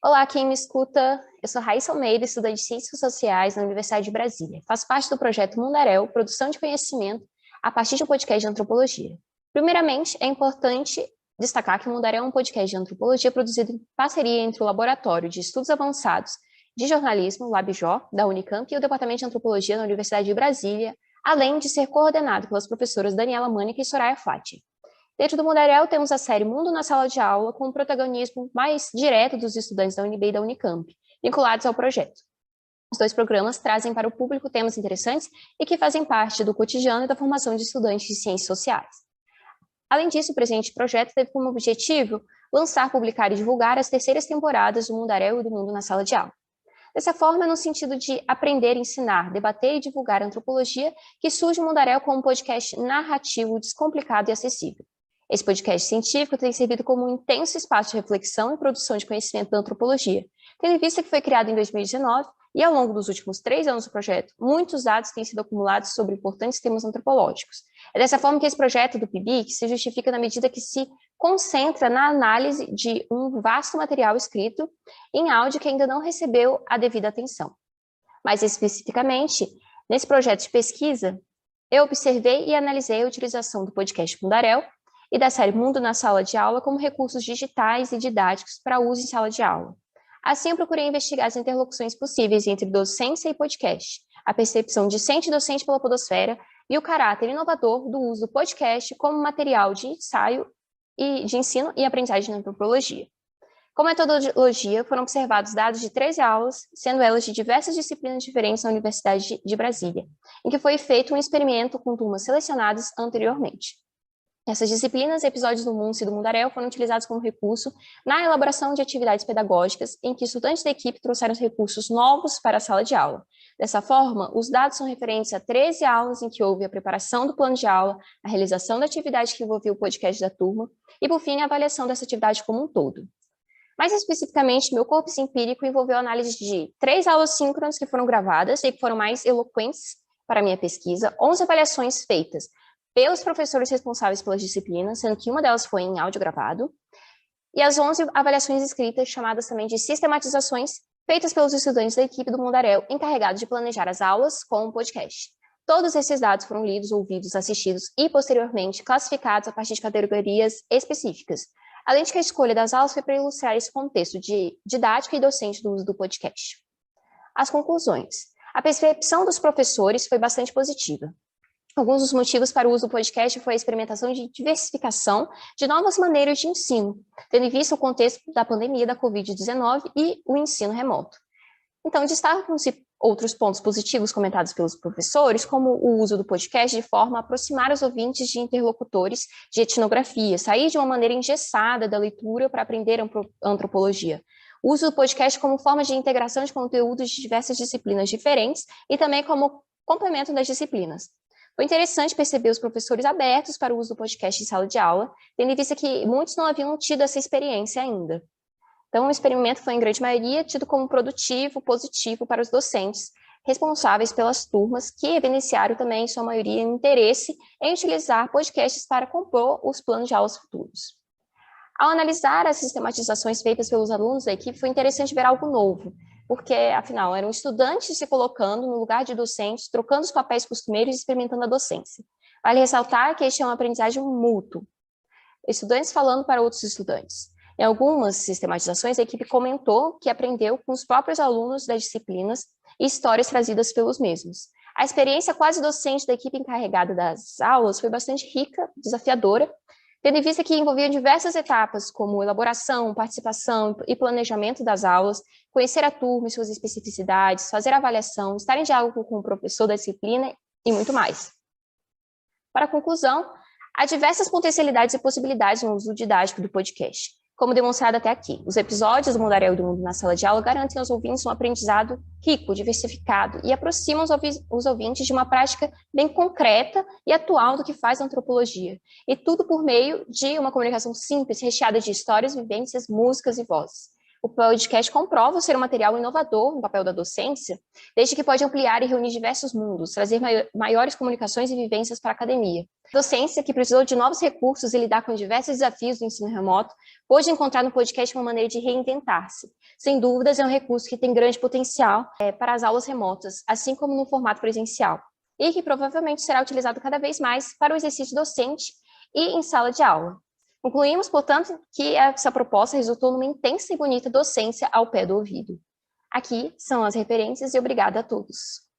Olá, quem me escuta? Eu sou Raíssa Almeida, estudante de Ciências Sociais na Universidade de Brasília. Faço parte do projeto Mundaréu, produção de conhecimento a partir de um podcast de antropologia. Primeiramente, é importante destacar que o Mundaréu é um podcast de antropologia produzido em parceria entre o Laboratório de Estudos Avançados de Jornalismo, LabJOR, da Unicamp, e o Departamento de Antropologia da Universidade de Brasília, além de ser coordenado pelas professoras Daniela Mânica e Soraya Flati. Dentro do Mundaréu, temos a série Mundo na Sala de Aula, com o protagonismo mais direto dos estudantes da UNB e da Unicamp, vinculados ao projeto. Os dois programas trazem para o público temas interessantes e que fazem parte do cotidiano e da formação de estudantes de ciências sociais. Além disso, o presente projeto teve como objetivo lançar, publicar e divulgar as terceiras temporadas do Mundaréu e do Mundo na Sala de Aula. Dessa forma, no sentido de aprender, ensinar, debater e divulgar a antropologia, que surge o Mundaréu como um podcast narrativo, descomplicado e acessível. Esse podcast científico tem servido como um intenso espaço de reflexão e produção de conhecimento da antropologia, tendo em vista que foi criado em 2019 e, ao longo dos últimos 3 anos do projeto, muitos dados têm sido acumulados sobre importantes temas antropológicos. É dessa forma que esse projeto do PIBIC se justifica na medida que se concentra na análise de um vasto material escrito em áudio que ainda não recebeu a devida atenção. Mais especificamente, nesse projeto de pesquisa, eu observei e analisei a utilização do podcast Mundaréu e da série Mundo na Sala de Aula como recursos digitais e didáticos para uso em sala de aula. Assim, eu procurei investigar as interlocuções possíveis entre docência e podcast, a percepção discente e docente pela podosfera e o caráter inovador do uso do podcast como material de ensaio e de ensino e aprendizagem na antropologia. Como metodologia, foram observados dados de 13 aulas, sendo elas de diversas disciplinas diferentes na Universidade de Brasília, em que foi feito um experimento com turmas selecionadas anteriormente. Essas disciplinas e episódios do MUNCE e do Mundaréu foram utilizados como recurso na elaboração de atividades pedagógicas em que estudantes da equipe trouxeram recursos novos para a sala de aula. Dessa forma, os dados são referentes a 13 aulas em que houve a preparação do plano de aula, a realização da atividade que envolvia o podcast da turma e, por fim, a avaliação dessa atividade como um todo. Mais especificamente, meu corpus empírico envolveu a análise de 3 aulas síncronas que foram gravadas e que foram mais eloquentes para a minha pesquisa, 11 avaliações feitas pelos professores responsáveis pelas disciplinas, sendo que uma delas foi em áudio gravado, e as 11 avaliações escritas, chamadas também de sistematizações, feitas pelos estudantes da equipe do Mundaréu, encarregados de planejar as aulas com o podcast. Todos esses dados foram lidos, ouvidos, assistidos e, posteriormente, classificados a partir de categorias específicas, além de que a escolha das aulas foi para ilustrar esse contexto de didático e docente do uso do podcast. As conclusões. A percepção dos professores foi bastante positiva. Alguns dos motivos para o uso do podcast foi a experimentação de diversificação de novas maneiras de ensino, tendo em vista o contexto da pandemia da Covid-19 e o ensino remoto. Então, destacam-se outros pontos positivos comentados pelos professores, como o uso do podcast de forma a aproximar os ouvintes de interlocutores de etnografia, sair de uma maneira engessada da leitura para aprender antropologia. O uso do podcast como forma de integração de conteúdos de diversas disciplinas diferentes e também como complemento das disciplinas. Foi interessante perceber os professores abertos para o uso do podcast em sala de aula, tendo em vista que muitos não haviam tido essa experiência ainda. Então, o experimento foi, em grande maioria, tido como produtivo, positivo para os docentes, responsáveis pelas turmas, que evidenciaram também, em sua maioria, interesse em utilizar podcasts para compor os planos de aulas futuros. Ao analisar as sistematizações feitas pelos alunos da equipe, foi interessante ver algo novo, porque, afinal, eram estudantes se colocando no lugar de docentes, trocando os papéis costumeiros e experimentando a docência. Vale ressaltar que este é uma aprendizagem mútua, estudantes falando para outros estudantes. Em algumas sistematizações, a equipe comentou que aprendeu com os próprios alunos das disciplinas e histórias trazidas pelos mesmos. A experiência quase docente da equipe encarregada das aulas foi bastante rica, desafiadora, tendo em vista que envolvia diversas etapas, como elaboração, participação e planejamento das aulas, conhecer a turma e suas especificidades, fazer avaliação, estar em diálogo com o professor da disciplina e muito mais. Para a conclusão, há diversas potencialidades e possibilidades no uso didático do podcast, como demonstrado até aqui. Os episódios do Mundaréu e do Mundo na Sala de Aula garantem aos ouvintes um aprendizado rico, diversificado e aproximam os ouvintes de uma prática bem concreta e atual do que faz a antropologia. E tudo por meio de uma comunicação simples, recheada de histórias, vivências, músicas e vozes. O podcast comprova ser um material inovador no papel da docência, desde que pode ampliar e reunir diversos mundos, trazer maiores comunicações e vivências para a academia. A docência, que precisou de novos recursos e lidar com diversos desafios do ensino remoto, pôde encontrar no podcast uma maneira de reinventar-se. Sem dúvidas, é um recurso que tem grande potencial para as aulas remotas, assim como no formato presencial, e que provavelmente será utilizado cada vez mais para o exercício docente e em sala de aula. Concluímos, portanto, que essa proposta resultou numa intensa e bonita docência ao pé do ouvido. Aqui são as referências e obrigada a todos.